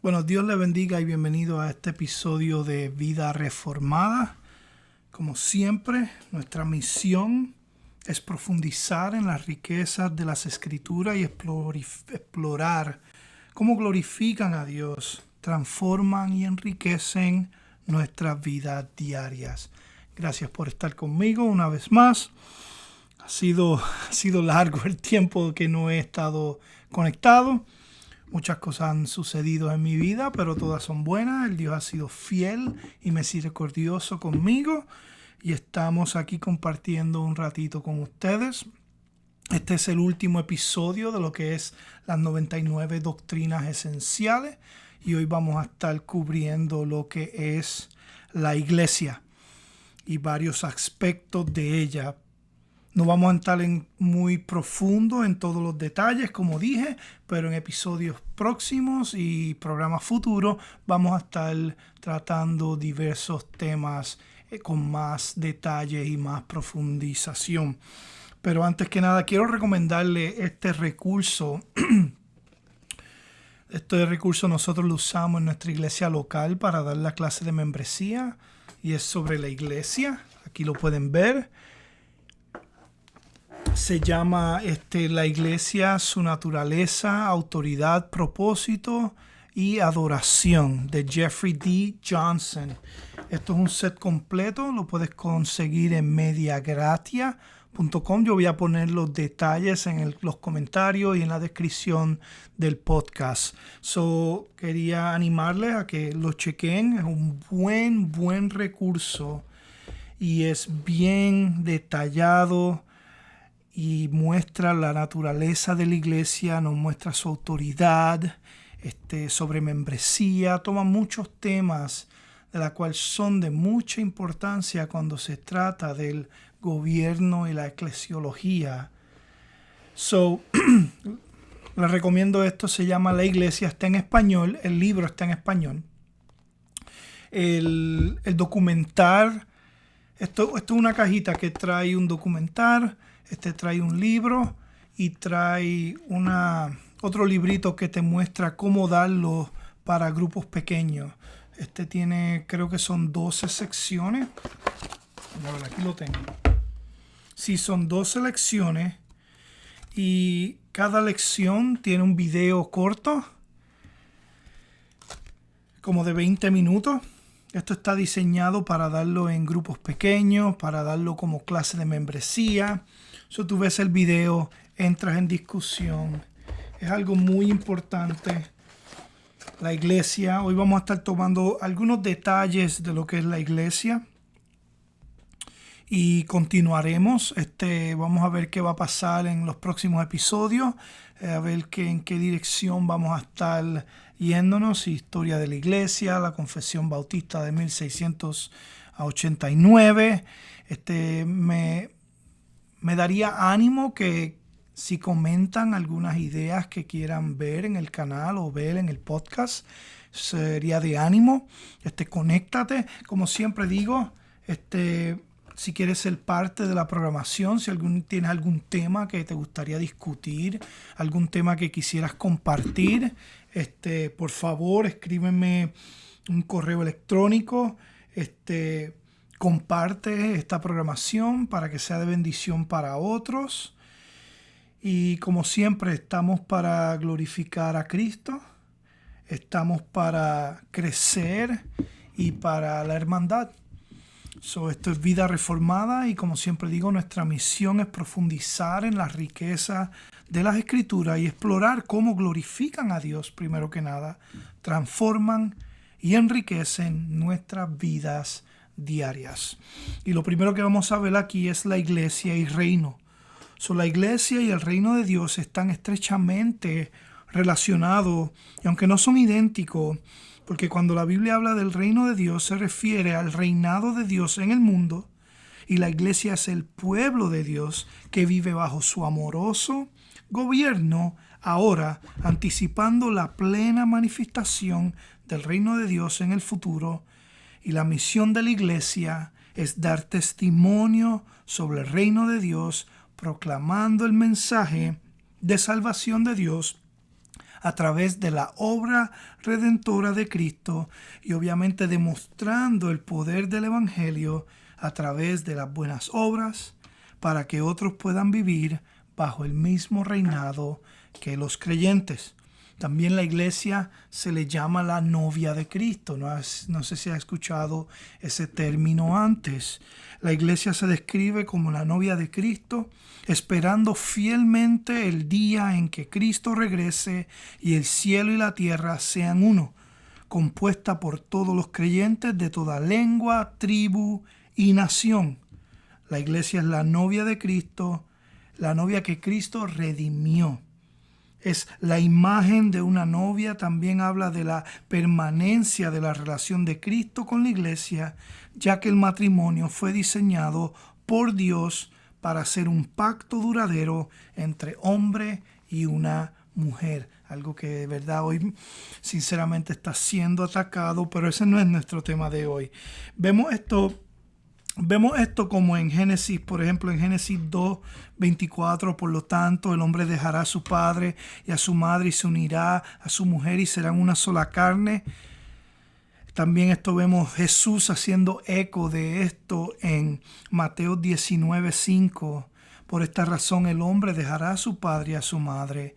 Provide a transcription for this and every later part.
Bueno, Dios le bendiga y bienvenido a este episodio de Vida Reformada. Como siempre, nuestra misión es profundizar en las riquezas de las Escrituras y explorar cómo glorifican a Dios, transforman y enriquecen nuestras vidas diarias. Gracias por estar conmigo una vez más. Ha sido largo el tiempo que no he estado conectado. Muchas cosas han sucedido en mi vida, pero todas son buenas. El Dios ha sido fiel y misericordioso conmigo. Y estamos aquí compartiendo un ratito con ustedes. Este es el último episodio de lo que es las 99 doctrinas esenciales. Y hoy vamos a estar cubriendo lo que es la iglesia y varios aspectos de ella. No vamos a entrar muy profundo en todos los detalles, como dije, pero en episodios próximos y programas futuros vamos a estar tratando diversos temas con más detalle y más profundización. Pero antes que nada, quiero recomendarle este recurso. Este recurso nosotros lo usamos en nuestra iglesia local para dar la clase de membresía y es sobre la iglesia. Aquí lo pueden ver. Se llama La Iglesia, su naturaleza, autoridad, propósito y adoración, de Jeffrey D. Johnson. Esto es un set completo, lo puedes conseguir en mediagratia.com. Yo voy a poner los detalles en los comentarios y en la descripción del podcast. Quería animarles a que lo chequen. Es un buen recurso y es bien detallado. Y muestra la naturaleza de la iglesia, nos muestra su autoridad, sobre membresía, toma muchos temas de la cual son de mucha importancia cuando se trata del gobierno y la eclesiología. Les recomiendo esto, se llama La Iglesia, está en español, el libro está en español. El documental, esto es una cajita que trae un documental. Trae un libro y trae otro librito que te muestra cómo darlo para grupos pequeños. Tiene, creo que son 12 secciones. A ver, aquí lo tengo. Sí, son 12 lecciones y cada lección tiene un video corto, como de 20 minutos. Esto está diseñado para darlo en grupos pequeños, para darlo como clase de membresía. Tú ves el video, entras en discusión. Es algo muy importante. La iglesia. Hoy vamos a estar tomando algunos detalles de lo que es la iglesia. Y continuaremos. Vamos a ver qué va a pasar en los próximos episodios. A ver en qué dirección vamos a estar yéndonos. Historia de la iglesia, la Confesión Bautista de 1689. Me daría ánimo que si comentan algunas ideas que quieran ver en el canal o ver en el podcast, sería de ánimo. Conéctate, como siempre digo, si quieres ser parte de la programación, si tienes algún tema que te gustaría discutir, algún tema que quisieras compartir, por favor, escríbeme un correo electrónico, comparte esta programación para que sea de bendición para otros. Y como siempre, estamos para glorificar a Cristo, estamos para crecer y para la hermandad. Esto es Vida Reformada y como siempre digo, nuestra misión es profundizar en las riquezas de las Escrituras y explorar cómo glorifican a Dios primero que nada, transforman y enriquecen nuestras vidas diarias. Y lo primero que vamos a ver aquí es la iglesia y reino. La iglesia y el reino de Dios están estrechamente relacionados, y aunque no son idénticos, porque cuando la Biblia habla del reino de Dios se refiere al reinado de Dios en el mundo, y la iglesia es el pueblo de Dios que vive bajo su amoroso gobierno, ahora anticipando la plena manifestación del reino de Dios en el futuro. Y la misión de la iglesia es dar testimonio sobre el reino de Dios, proclamando el mensaje de salvación de Dios a través de la obra redentora de Cristo y obviamente demostrando el poder del Evangelio a través de las buenas obras para que otros puedan vivir bajo el mismo reinado que los creyentes. También la iglesia se le llama la novia de Cristo. No sé si ha escuchado ese término antes. La iglesia se describe como la novia de Cristo, esperando fielmente el día en que Cristo regrese y el cielo y la tierra sean uno, compuesta por todos los creyentes de toda lengua, tribu y nación. La iglesia es la novia de Cristo, la novia que Cristo redimió. Es la imagen de una novia. También habla de la permanencia de la relación de Cristo con la iglesia, ya que el matrimonio fue diseñado por Dios para ser un pacto duradero entre hombre y una mujer. Algo que de verdad hoy sinceramente está siendo atacado, pero ese no es nuestro tema de hoy. Vemos esto como en Génesis, por ejemplo, en Génesis 2:24, por lo tanto, el hombre dejará a su padre y a su madre y se unirá a su mujer y serán una sola carne. También esto vemos Jesús haciendo eco de esto en Mateo 19:5. Por esta razón el hombre dejará a su padre y a su madre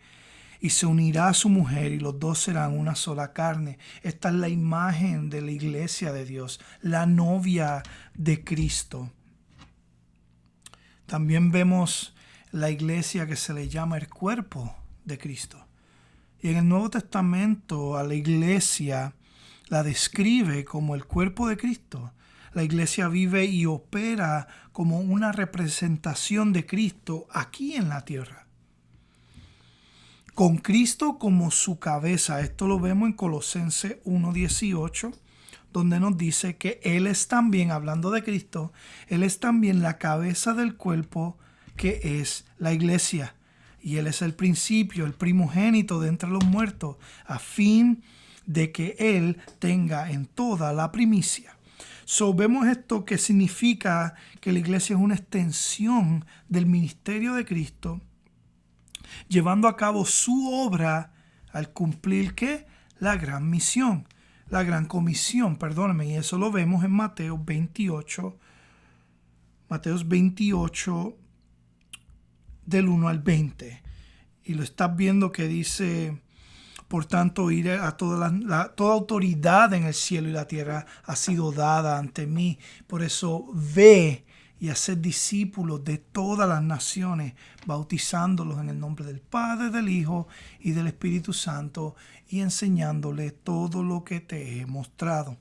y se unirá a su mujer y los dos serán una sola carne. Esta es la imagen de la iglesia de Dios, la novia de Cristo. También vemos la iglesia que se le llama el cuerpo de Cristo. Y en el Nuevo Testamento a la iglesia la describe como el cuerpo de Cristo. La iglesia vive y opera como una representación de Cristo aquí en la tierra, con Cristo como su cabeza. Esto lo vemos en Colosenses 1:18, donde nos dice que Él es también, hablando de Cristo, Él es también la cabeza del cuerpo que es la iglesia. Y Él es el principio, el primogénito de entre los muertos, a fin de que Él tenga en toda la primicia. Vemos esto que significa que la iglesia es una extensión del ministerio de Cristo, llevando a cabo su obra al cumplir ¿qué? La gran misión, la gran comisión, y eso lo vemos en Mateo 28 del 1 al 20. Y lo estás viendo que dice, por tanto, ir a toda autoridad en el cielo y la tierra ha sido dada ante mí. Por eso ve y hacer discípulos de todas las naciones, bautizándolos en el nombre del Padre, del Hijo y del Espíritu Santo, y enseñándoles todo lo que te he mostrado.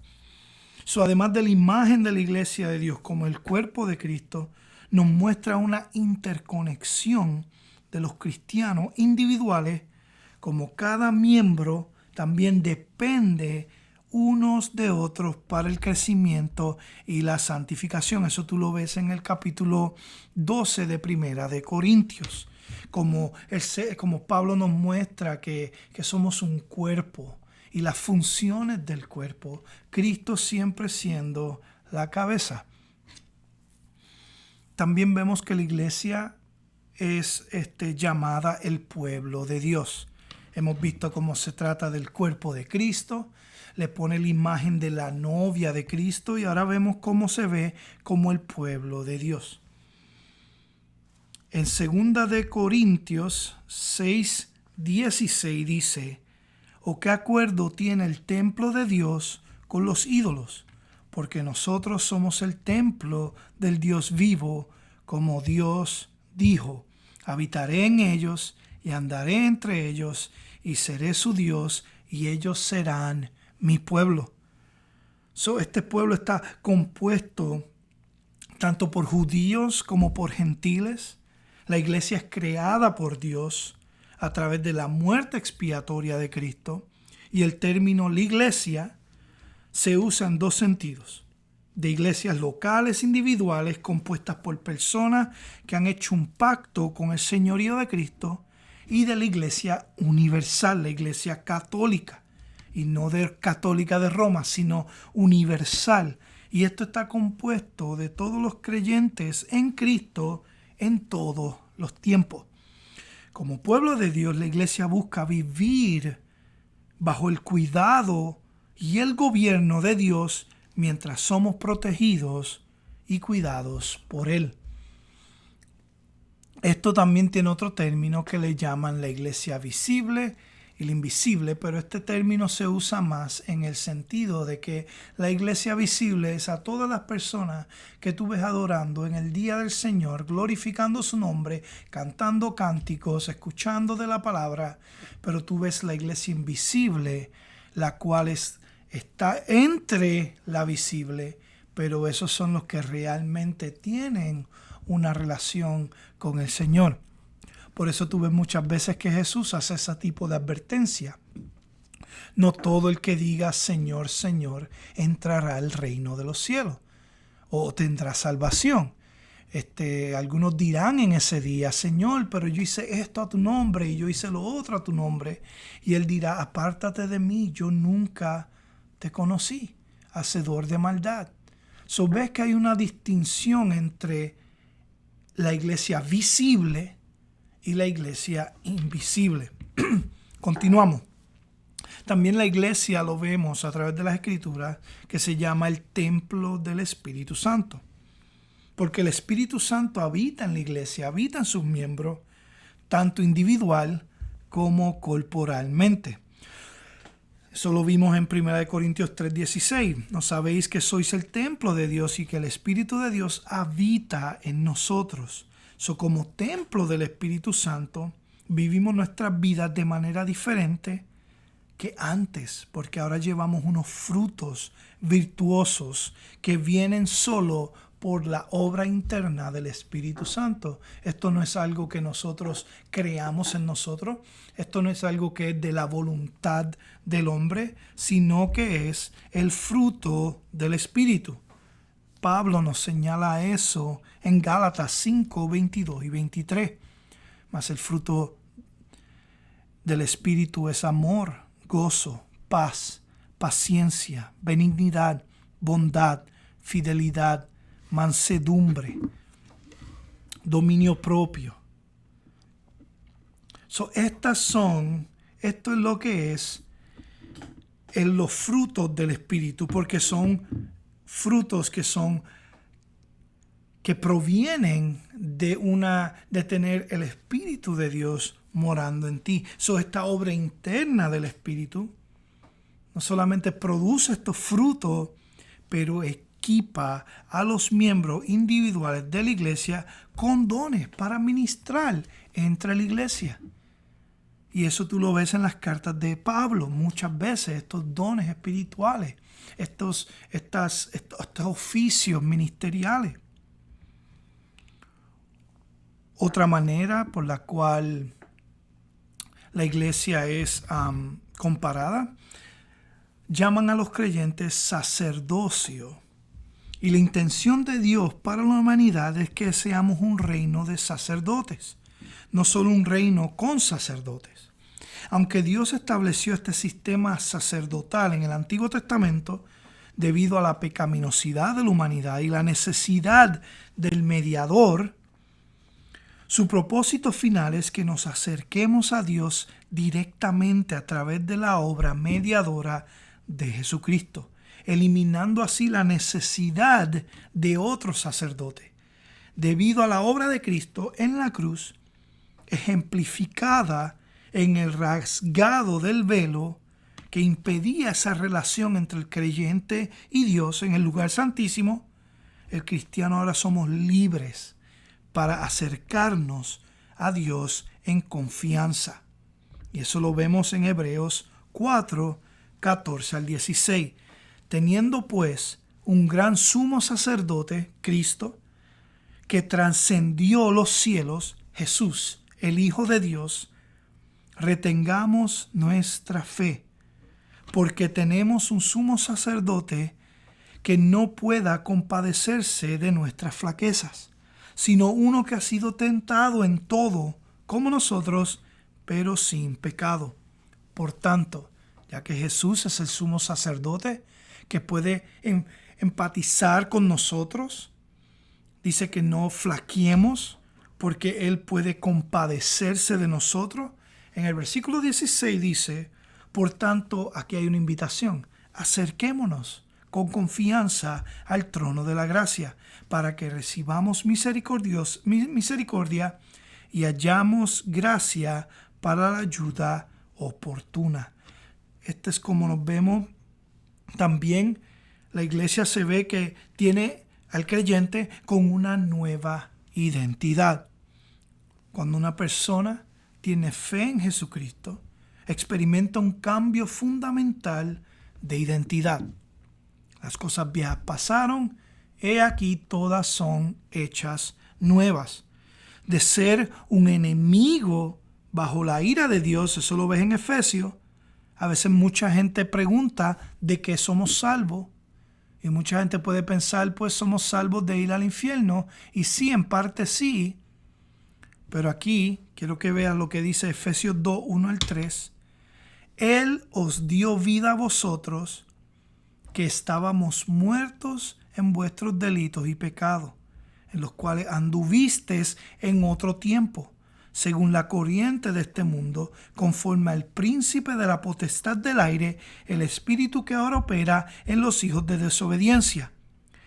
Además de la imagen de la iglesia de Dios como el cuerpo de Cristo, nos muestra una interconexión de los cristianos individuales, como cada miembro también depende unos de otros para el crecimiento y la santificación. Eso tú lo ves en el capítulo 12 de Primera de Corintios, como Pablo nos muestra que somos un cuerpo y las funciones del cuerpo, Cristo siempre siendo la cabeza. También vemos que la iglesia es llamada el pueblo de Dios. Hemos visto cómo se trata del cuerpo de Cristo, le pone la imagen de la novia de Cristo y ahora vemos cómo se ve como el pueblo de Dios. En 2 de Corintios 6:16 dice, ¿o qué acuerdo tiene el templo de Dios con los ídolos? Porque nosotros somos el templo del Dios vivo, como Dios dijo, habitaré en ellos y andaré entre ellos y seré su Dios y ellos serán mi pueblo. Este pueblo está compuesto tanto por judíos como por gentiles. La iglesia es creada por Dios a través de la muerte expiatoria de Cristo, y el término la iglesia se usa en dos sentidos: de iglesias locales individuales compuestas por personas que han hecho un pacto con el señorío de Cristo, y de la iglesia universal, la iglesia católica, y no de católica de Roma, sino universal. Y esto está compuesto de todos los creyentes en Cristo en todos los tiempos. Como pueblo de Dios, la iglesia busca vivir bajo el cuidado y el gobierno de Dios mientras somos protegidos y cuidados por Él. Esto también tiene otro término que le llaman la iglesia visible y la invisible, pero este término se usa más en el sentido de que la iglesia visible es a todas las personas que tú ves adorando en el día del Señor, glorificando su nombre, cantando cánticos, escuchando de la palabra, pero tú ves la iglesia invisible, la cual está entre la visible, pero esos son los que realmente tienen una relación con el Señor. Por eso tú ves muchas veces que Jesús hace ese tipo de advertencia. No todo el que diga Señor, Señor, entrará al reino de los cielos o tendrá salvación. Algunos dirán en ese día, Señor, pero yo hice esto a tu nombre y yo hice lo otro a tu nombre. Y Él dirá, apártate de mí, yo nunca te conocí, hacedor de maldad. So ves que hay una distinción entre la iglesia visible y la iglesia invisible. Continuamos. También la iglesia lo vemos a través de las Escrituras que se llama el templo del Espíritu Santo. Porque el Espíritu Santo habita en la iglesia, habita en sus miembros, tanto individual como corporalmente. Eso lo vimos en 1 Corintios 3:16. ¿No sabéis que sois el templo de Dios y que el Espíritu de Dios habita en nosotros? Como templo del Espíritu Santo, vivimos nuestras vidas de manera diferente que antes, porque ahora llevamos unos frutos virtuosos que vienen solo por la obra interna del Espíritu Santo. Esto no es algo que nosotros creamos en nosotros, esto no es algo que es de la voluntad del hombre, sino que es el fruto del Espíritu. Pablo nos señala eso en Gálatas 5, 22 y 23. Mas el fruto del Espíritu es amor, gozo, paz, paciencia, benignidad, bondad, fidelidad, mansedumbre, dominio propio. Esto es lo que es en los frutos del Espíritu, porque son frutos que provienen de tener el Espíritu de Dios morando en ti. Esta obra interna del Espíritu no solamente produce estos frutos, pero equipa a los miembros individuales de la iglesia con dones para ministrar entre la iglesia. Y eso tú lo ves en las cartas de Pablo. Muchas veces estos dones espirituales, estos oficios ministeriales. Otra manera por la cual la iglesia es comparada, llaman a los creyentes sacerdocio. Y la intención de Dios para la humanidad es que seamos un reino de sacerdotes, no solo un reino con sacerdotes. Aunque Dios estableció este sistema sacerdotal en el Antiguo Testamento, debido a la pecaminosidad de la humanidad y la necesidad del mediador, su propósito final es que nos acerquemos a Dios directamente a través de la obra mediadora de Jesucristo, eliminando así la necesidad de otro sacerdote, debido a la obra de Cristo en la cruz, ejemplificada en el rasgado del velo que impedía esa relación entre el creyente y Dios en el lugar santísimo. El cristiano ahora somos libres para acercarnos a Dios en confianza. Y eso lo vemos en Hebreos 4, 14 al 16. Teniendo pues un gran sumo sacerdote, Cristo, que trascendió los cielos, Jesús, el Hijo de Dios, retengamos nuestra fe, porque tenemos un sumo sacerdote que no pueda compadecerse de nuestras flaquezas, sino uno que ha sido tentado en todo, como nosotros, pero sin pecado. Por tanto, ya que Jesús es el sumo sacerdote que puede empatizar con nosotros, dice que no flaqueemos porque Él puede compadecerse de nosotros. En el versículo 16 dice, por tanto, aquí hay una invitación, acerquémonos con confianza al trono de la gracia, para que recibamos misericordia y hallamos gracia para la ayuda oportuna. Este es como nos vemos. También la iglesia se ve que tiene al creyente con una nueva identidad. Cuando una persona tiene fe en Jesucristo, experimenta un cambio fundamental de identidad. Las cosas viejas pasaron, he aquí todas son hechas nuevas. De ser un enemigo bajo la ira de Dios, eso lo ves en Efesios. A veces mucha gente pregunta de qué somos salvos. Y mucha gente puede pensar, pues somos salvos de ir al infierno. Y sí, en parte sí. Pero aquí quiero que vean lo que dice Efesios 2, 1 al 3. Él os dio vida a vosotros, que estábamos muertos en vuestros delitos y pecados, en los cuales anduvisteis en otro tiempo, según la corriente de este mundo, conforme al príncipe de la potestad del aire, el espíritu que ahora opera en los hijos de desobediencia,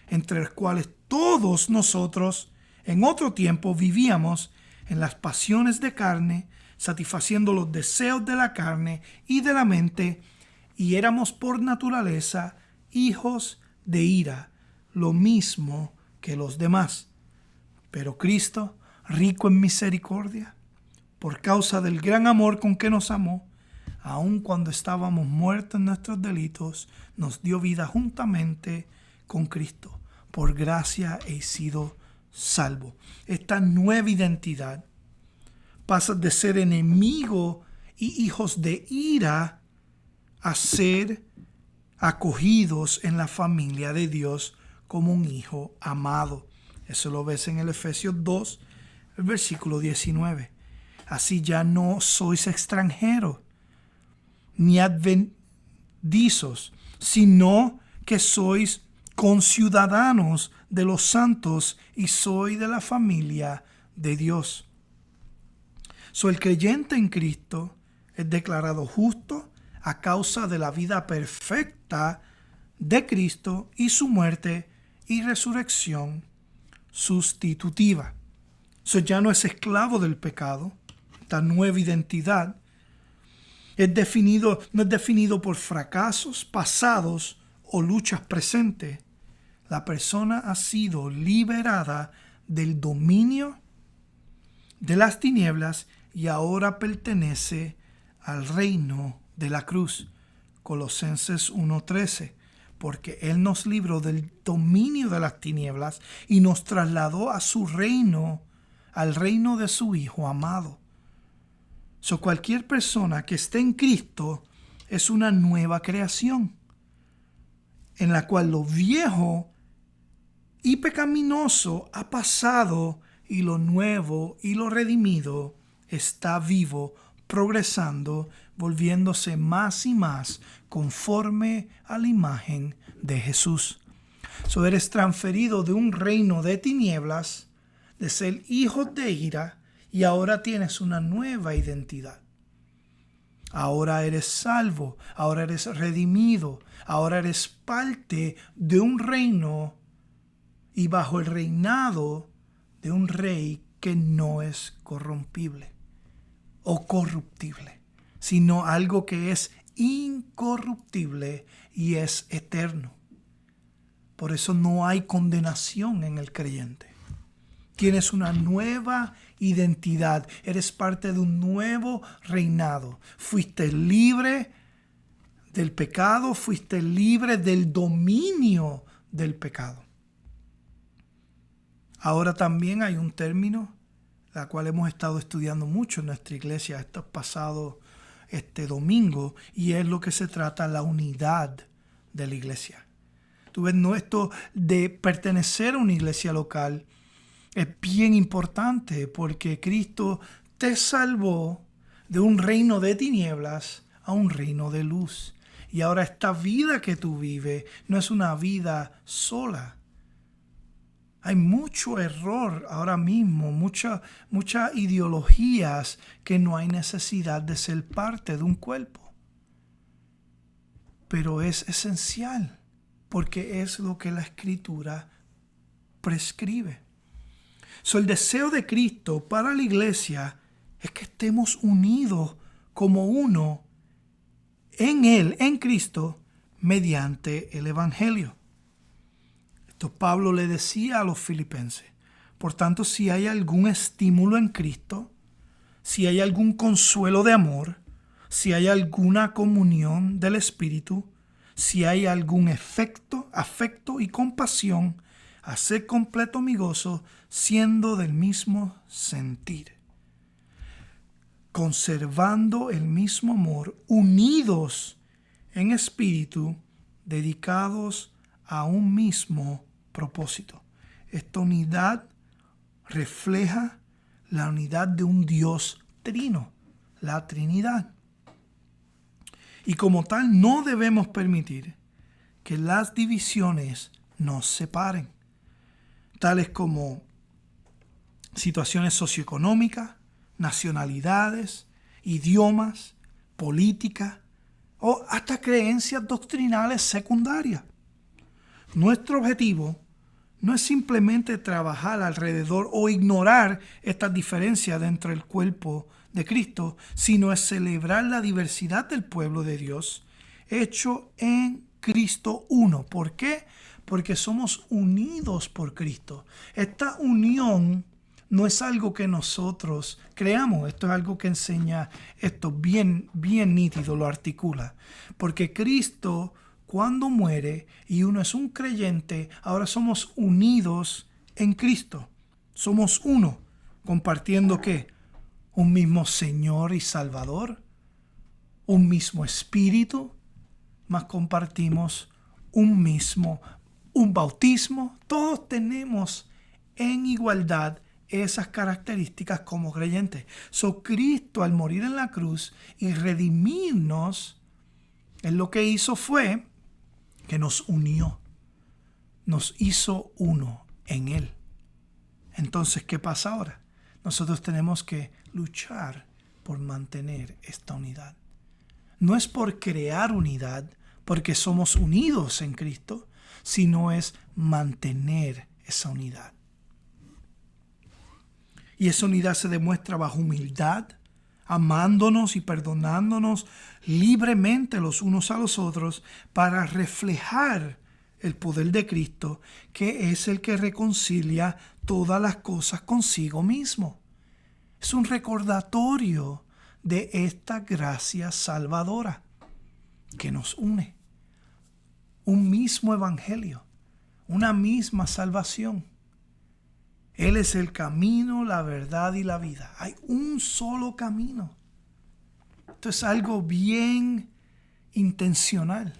entre los cuales todos nosotros en otro tiempo vivíamos en las pasiones de carne, satisfaciendo los deseos de la carne y de la mente, y éramos por naturaleza hijos de ira, lo mismo que los demás. Pero Cristo, rico en misericordia, por causa del gran amor con que nos amó, aun cuando estábamos muertos en nuestros delitos, nos dio vida juntamente con Cristo. Por gracia he sido salvo. Esta nueva identidad pasa de ser enemigo y hijos de ira a ser acogidos en la familia de Dios como un hijo amado. Eso lo ves en el Efesios 2, el versículo 19. Así ya no sois extranjeros ni advenedizos, sino que sois conciudadanos de los santos y sois de la familia de Dios. El creyente en Cristo es declarado justo a causa de la vida perfecta de Cristo y su muerte y resurrección sustitutiva. Ya no es esclavo del pecado. Esta nueva identidad no es definido por fracasos pasados o luchas presentes. La persona ha sido liberada del dominio de las tinieblas y ahora pertenece al reino de la cruz. Colosenses 1:13. Porque Él nos libró del dominio de las tinieblas y nos trasladó a su reino, al reino de su Hijo amado. Cualquier persona que esté en Cristo es una nueva creación, en la cual lo viejo y pecaminoso ha pasado y lo nuevo y lo redimido está vivo, progresando, volviéndose más y más conforme a la imagen de Jesús. Eres transferido de un reino de tinieblas, de ser hijo de ira, y ahora tienes una nueva identidad. Ahora eres salvo, ahora eres redimido, ahora eres parte de un reino y bajo el reinado de un rey que no es corrompible o corruptible, sino algo que es incorruptible y es eterno. Por eso no hay condenación en el creyente. Tienes una nueva identidad, eres parte de un nuevo reinado. Fuiste libre del pecado, fuiste libre del dominio del pecado. Ahora también hay un término, la cual hemos estado estudiando mucho en nuestra iglesia este pasado domingo, y es lo que se trata la unidad de la iglesia. Tú ves, no, esto de pertenecer a una iglesia local es bien importante porque Cristo te salvó de un reino de tinieblas a un reino de luz. Y ahora esta vida que tú vives no es una vida sola. Hay mucho error ahora mismo, muchas ideologías que no hay necesidad de ser parte de un cuerpo. Pero es esencial porque es lo que la Escritura prescribe. El deseo de Cristo para la iglesia es que estemos unidos como uno en Él, en Cristo, mediante el Evangelio. Esto Pablo le decía a los filipenses. Por tanto, si hay algún estímulo en Cristo, si hay algún consuelo de amor, si hay alguna comunión del Espíritu, si hay algún afecto y compasión, haced completo mi gozo, siendo del mismo sentir, conservando el mismo amor, unidos en espíritu, dedicados a un mismo propósito. Esta unidad refleja la unidad de un Dios trino, la Trinidad. Y como tal, no debemos permitir que las divisiones nos separen, tales como situaciones socioeconómicas, nacionalidades, idiomas, política o hasta creencias doctrinales secundarias. Nuestro objetivo no es simplemente trabajar alrededor o ignorar estas diferencias dentro del cuerpo de Cristo, sino es celebrar la diversidad del pueblo de Dios hecho en Cristo uno. ¿Por qué? Porque somos unidos por Cristo. Esta unión no es algo que nosotros creamos, esto es algo que enseña esto bien nítido, lo articula. Porque Cristo, cuando muere y uno es un creyente, ahora somos unidos en Cristo. Somos uno, compartiendo ¿qué? Un mismo Señor y Salvador, un mismo Espíritu, más compartimos un bautismo. Todos tenemos en igualdad esas características como creyentes. Cristo, al morir en la cruz y redimirnos, él lo que hizo fue que nos unió, nos hizo uno en él. Entonces, ¿qué pasa ahora? Nosotros tenemos que luchar por mantener esta unidad. No es por crear unidad, porque somos unidos en Cristo, sino es mantener esa unidad. Y esa unidad se demuestra bajo humildad, amándonos y perdonándonos libremente los unos a los otros para reflejar el poder de Cristo, que es el que reconcilia todas las cosas consigo mismo. Es un recordatorio de esta gracia salvadora que nos une. Un mismo evangelio, una misma salvación. Él es el camino, la verdad y la vida. Hay un solo camino. Esto es algo bien intencional.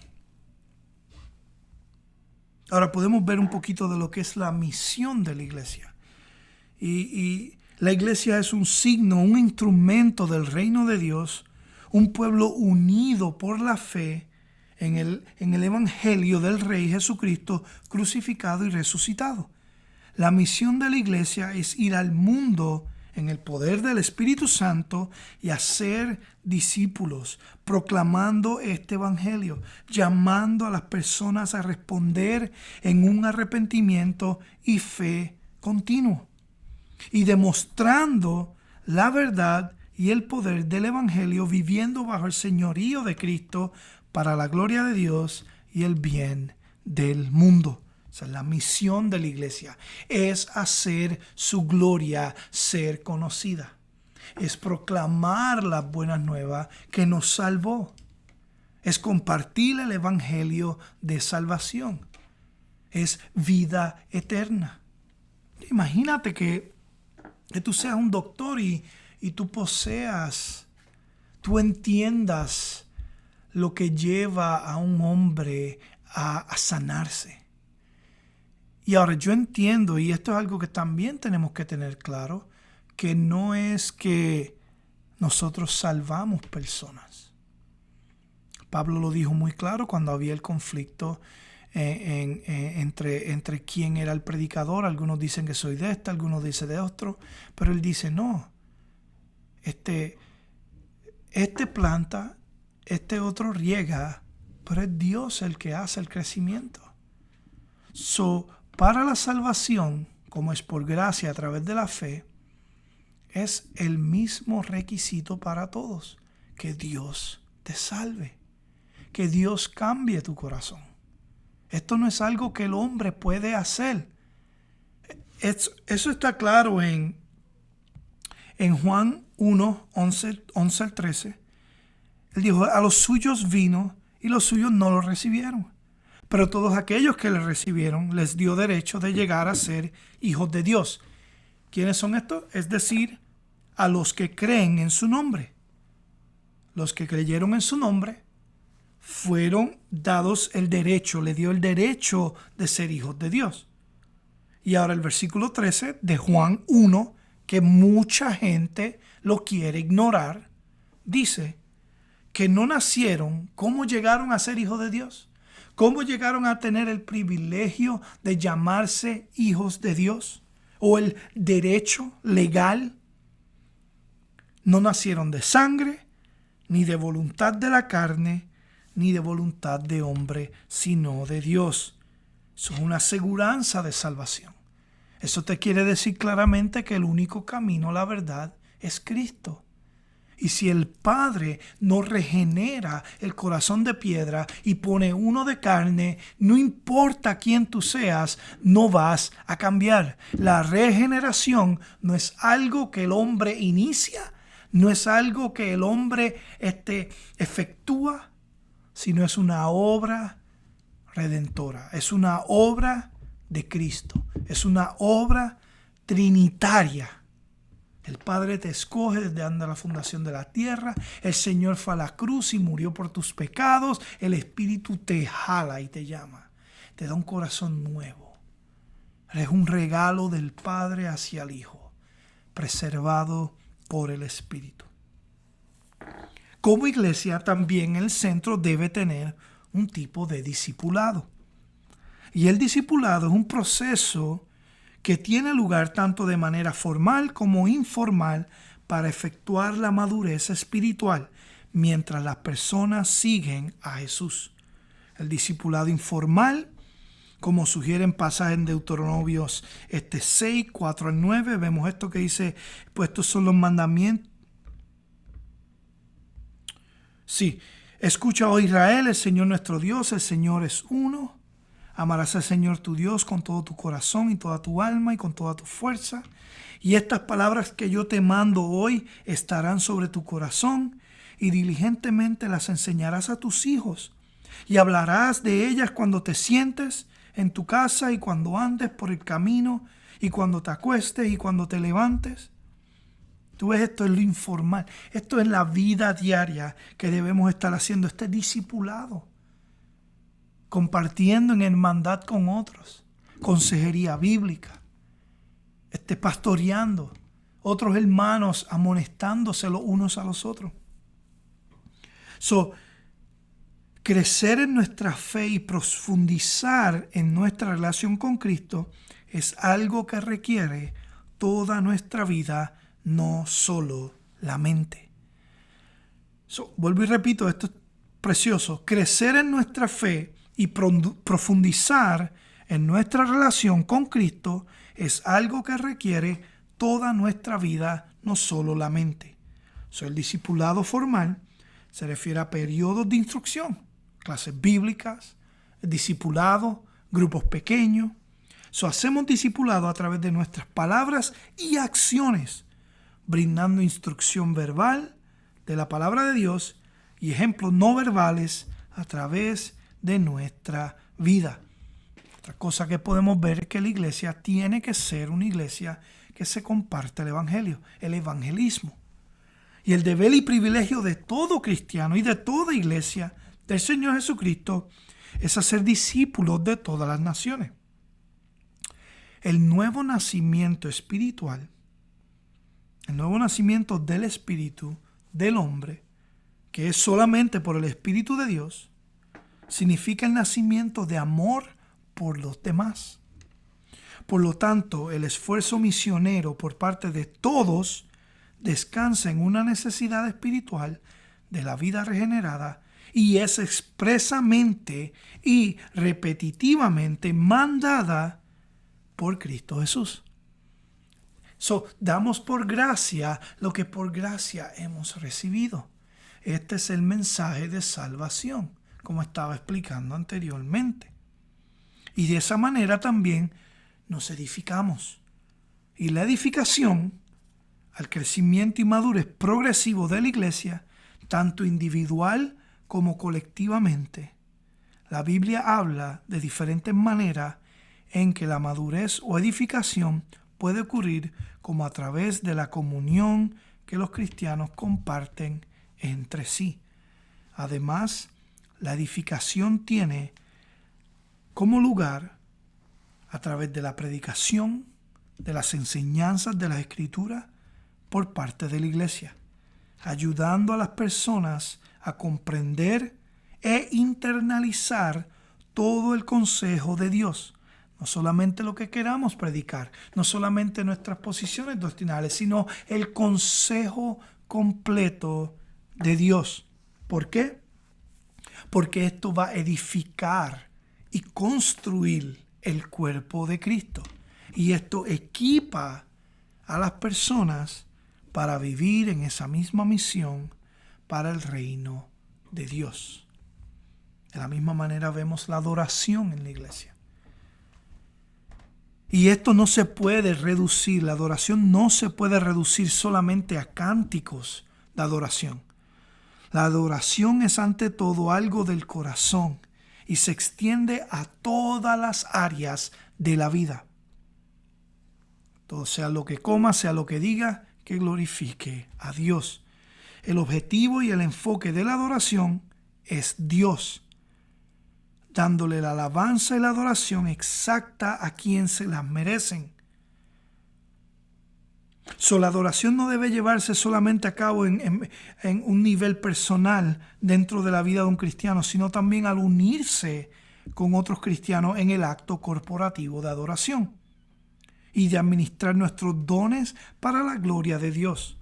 Ahora podemos ver un poquito de lo que es la misión de la iglesia. Y la iglesia es un signo, un instrumento del reino de Dios, un pueblo unido por la fe en el evangelio del Rey Jesucristo crucificado y resucitado. La misión de la iglesia es ir al mundo en el poder del Espíritu Santo y hacer discípulos, proclamando este evangelio, llamando a las personas a responder en un arrepentimiento y fe continuo, y demostrando la verdad y el poder del evangelio, viviendo bajo el señorío de Cristo para la gloria de Dios y el bien del mundo. O sea, la misión de la iglesia es hacer su gloria ser conocida. Es proclamar las buenas nuevas que nos salvó. Es compartir el evangelio de salvación. Es vida eterna. Imagínate que tú seas un doctor y tú entiendas lo que lleva a un hombre a sanarse. Y ahora yo entiendo, y esto es algo que también tenemos que tener claro, que no es que nosotros salvamos personas. Pablo lo dijo muy claro cuando había el conflicto entre quién era el predicador. Algunos dicen que soy de este, algunos dicen de otro, pero él dice no, este planta, este otro riega, pero es Dios el que hace el crecimiento. Para la salvación, como es por gracia a través de la fe, es el mismo requisito para todos, que Dios te salve, que Dios cambie tu corazón. Esto no es algo que el hombre puede hacer. Eso está claro en Juan 1, 11 al 13. Él dijo, a los suyos vino y los suyos no lo recibieron. Pero todos aquellos que le recibieron les dio derecho de llegar a ser hijos de Dios. ¿Quiénes son estos? Es decir, a los que creen en su nombre. Los que creyeron en su nombre fueron dados el derecho, le dio el derecho de ser hijos de Dios. Y ahora el versículo 13 de Juan 1, que mucha gente lo quiere ignorar, dice que no nacieron. ¿Cómo llegaron a ser hijos de Dios? ¿Cómo llegaron a tener el privilegio de llamarse hijos de Dios? ¿O el derecho legal? No nacieron de sangre, ni de voluntad de la carne, ni de voluntad de hombre, sino de Dios. Eso es una aseguranza de salvación. Eso te quiere decir claramente que el único camino, la verdad, es Cristo. Y si el Padre no regenera el corazón de piedra y pone uno de carne, no importa quién tú seas, no vas a cambiar. La regeneración no es algo que el hombre inicia, no es algo que el hombre efectúa, sino es una obra redentora, es una obra de Cristo, es una obra trinitaria. El Padre te escoge desde antes de la fundación de la tierra. El Señor fue a la cruz y murió por tus pecados. El Espíritu te jala y te llama. Te da un corazón nuevo. Es un regalo del Padre hacia el Hijo, preservado por el Espíritu. Como iglesia, también el centro debe tener un tipo de discipulado. Y el discipulado es un proceso que tiene lugar tanto de manera formal como informal para efectuar la madurez espiritual mientras las personas siguen a Jesús. El discipulado informal, como sugieren pasajes en Deuteronomios 6, 4 al 9, vemos esto que dice, pues estos son los mandamientos. Sí, escucha, oh Israel, el Señor nuestro Dios, el Señor es uno. Amarás al Señor tu Dios con todo tu corazón y toda tu alma y con toda tu fuerza. Y estas palabras que yo te mando hoy estarán sobre tu corazón y diligentemente las enseñarás a tus hijos. Y hablarás de ellas cuando te sientes en tu casa y cuando andes por el camino y cuando te acuestes y cuando te levantes. Tú ves, esto es lo informal. Esto es la vida diaria que debemos estar haciendo, este discipulado. Compartiendo en hermandad con otros, consejería bíblica, pastoreando, otros hermanos amonestándose los unos a los otros. Crecer en nuestra fe y profundizar en nuestra relación con Cristo es algo que requiere toda nuestra vida, no solo la mente. Vuelvo y repito, esto es precioso. Crecer en nuestra fe y profundizar en nuestra relación con Cristo es algo que requiere toda nuestra vida, no solo la mente. El discipulado formal se refiere a periodos de instrucción, clases bíblicas, discipulado, grupos pequeños. Hacemos discipulado a través de nuestras palabras y acciones, brindando instrucción verbal de la palabra de Dios y ejemplos no verbales a través de nuestra vida. Otra cosa que podemos ver es que la iglesia tiene que ser una iglesia que se comparte el evangelio, el evangelismo. Y el deber y privilegio de todo cristiano y de toda iglesia del Señor Jesucristo es hacer discípulos de todas las naciones. El nuevo nacimiento espiritual, el nuevo nacimiento del espíritu del hombre, que es solamente por el Espíritu de Dios, significa el nacimiento de amor por los demás. Por lo tanto, el esfuerzo misionero por parte de todos descansa en una necesidad espiritual de la vida regenerada y es expresamente y repetitivamente mandada por Cristo Jesús. Damos por gracia lo que por gracia hemos recibido. Este es el mensaje de salvación, como estaba explicando anteriormente. Y de esa manera también nos edificamos. Y la edificación, al crecimiento y madurez progresivo de la iglesia, tanto individual como colectivamente. La Biblia habla de diferentes maneras en que la madurez o edificación puede ocurrir, como a través de la comunión que los cristianos comparten entre sí. Además, la edificación tiene como lugar a través de la predicación, de las enseñanzas de las Escrituras por parte de la iglesia, ayudando a las personas a comprender e internalizar todo el consejo de Dios. No solamente lo que queramos predicar, no solamente nuestras posiciones doctrinales, sino el consejo completo de Dios. ¿Por qué? Porque esto va a edificar y construir el cuerpo de Cristo. Y esto equipa a las personas para vivir en esa misma misión para el reino de Dios. De la misma manera vemos la adoración en la iglesia. Y esto no se puede reducir, la adoración no se puede reducir solamente a cánticos de adoración. La adoración es ante todo algo del corazón y se extiende a todas las áreas de la vida. Todo sea lo que coma, sea lo que diga, que glorifique a Dios. El objetivo y el enfoque de la adoración es Dios, dándole la alabanza y la adoración exacta a quien se las merecen. La adoración no debe llevarse solamente a cabo en un nivel personal dentro de la vida de un cristiano, sino también al unirse con otros cristianos en el acto corporativo de adoración y de administrar nuestros dones para la gloria de Dios.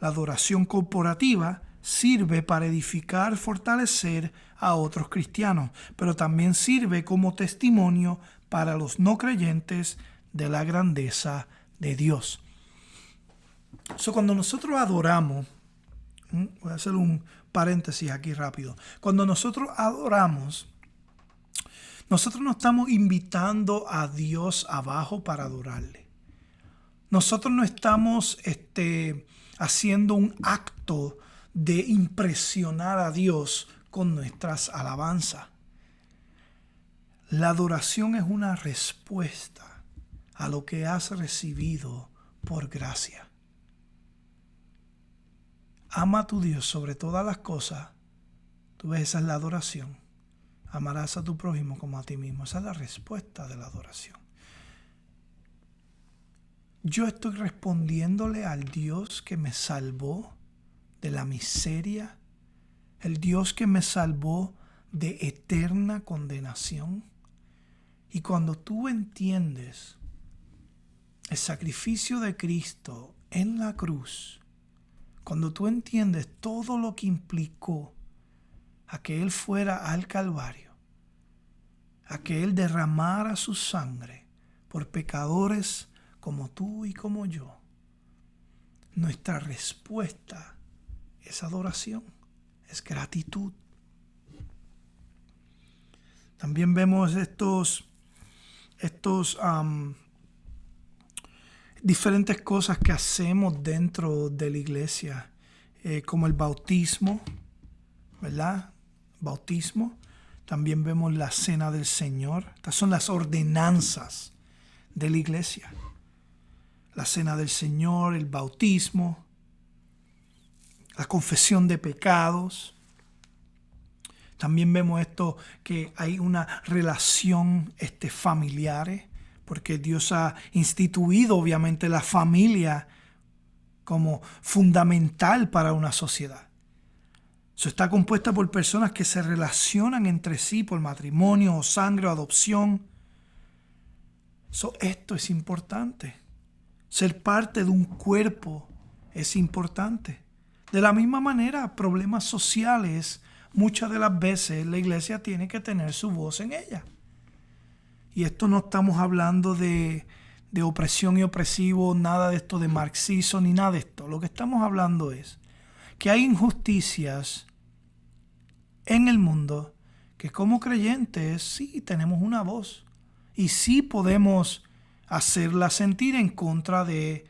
La adoración corporativa sirve para edificar, fortalecer a otros cristianos, pero también sirve como testimonio para los no creyentes de la grandeza de Dios. Cuando nosotros adoramos, voy a hacer un paréntesis aquí rápido. Cuando nosotros adoramos, nosotros no estamos invitando a Dios abajo para adorarle. Nosotros no estamos haciendo un acto de impresionar a Dios con nuestras alabanzas. La adoración es una respuesta a lo que has recibido por gracia. Ama a tu Dios sobre todas las cosas. Tú ves, esa es la adoración. Amarás a tu prójimo como a ti mismo. Esa es la respuesta de la adoración. Yo estoy respondiéndole al Dios que me salvó de la miseria, el Dios que me salvó de eterna condenación. Y cuando tú entiendes el sacrificio de Cristo en la cruz, cuando tú entiendes todo lo que implicó a que Él fuera al Calvario, a que Él derramara su sangre por pecadores como tú y como yo, nuestra respuesta es adoración, es gratitud. También vemos estos diferentes cosas que hacemos dentro de la iglesia, como el bautismo, ¿verdad? Bautismo. También vemos la cena del Señor. Estas son las ordenanzas de la iglesia. La cena del Señor, el bautismo, la confesión de pecados. También vemos esto, que hay una relación familiar, porque Dios ha instituido obviamente la familia como fundamental para una sociedad. Está compuesta por personas que se relacionan entre sí por matrimonio o sangre o adopción. Esto es importante. Ser parte de un cuerpo es importante. De la misma manera, problemas sociales, muchas de las veces la iglesia tiene que tener su voz en ella. Y esto no estamos hablando de opresión y opresivo, nada de esto de marxismo ni nada de esto. Lo que estamos hablando es que hay injusticias en el mundo que como creyentes sí tenemos una voz y sí podemos hacerla sentir en contra de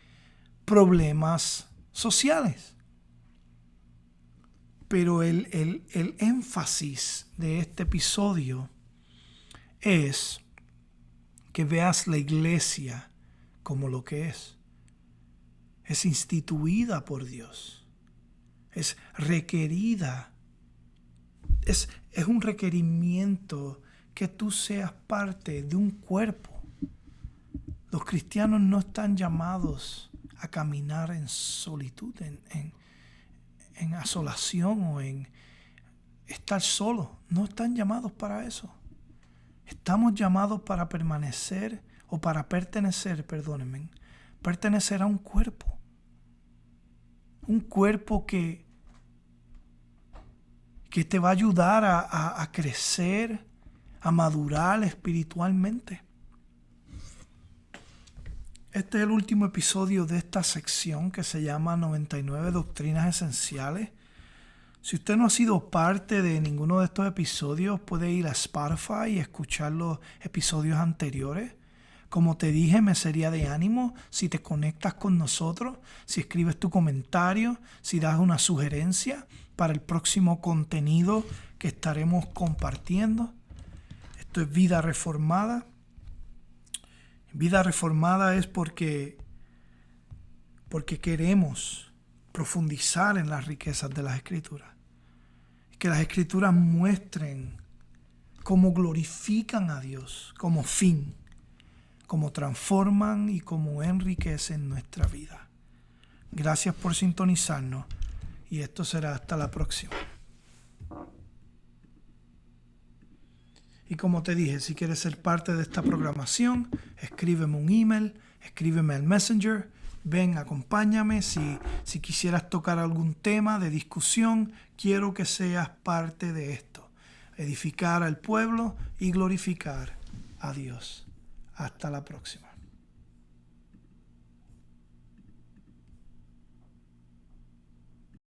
problemas sociales. Pero el énfasis de este episodio es que veas la iglesia como lo que es. Es instituida por Dios. Es requerida. Es un requerimiento que tú seas parte de un cuerpo. Los cristianos no están llamados a caminar en solitud, en asolación o en estar solos. No están llamados para eso. Estamos llamados para pertenecer a un cuerpo. Un cuerpo que te va a ayudar a crecer, a madurar espiritualmente. Este es el último episodio de esta sección que se llama 99 Doctrinas Esenciales. Si usted no ha sido parte de ninguno de estos episodios, puede ir a Spotify y escuchar los episodios anteriores. Como te dije, me sería de ánimo si te conectas con nosotros, si escribes tu comentario, si das una sugerencia para el próximo contenido que estaremos compartiendo. Esto es Vida Reformada. Vida Reformada es porque queremos profundizar en las riquezas de las Escrituras. Que las Escrituras muestren cómo glorifican a Dios como fin, cómo transforman y cómo enriquecen nuestra vida. Gracias por sintonizarnos y esto será hasta la próxima. Y como te dije, si quieres ser parte de esta programación, escríbeme un email, escríbeme al Messenger, ven, acompáñame. Si quisieras tocar algún tema de discusión, quiero que seas parte de esto. Edificar al pueblo y glorificar a Dios. Hasta la próxima.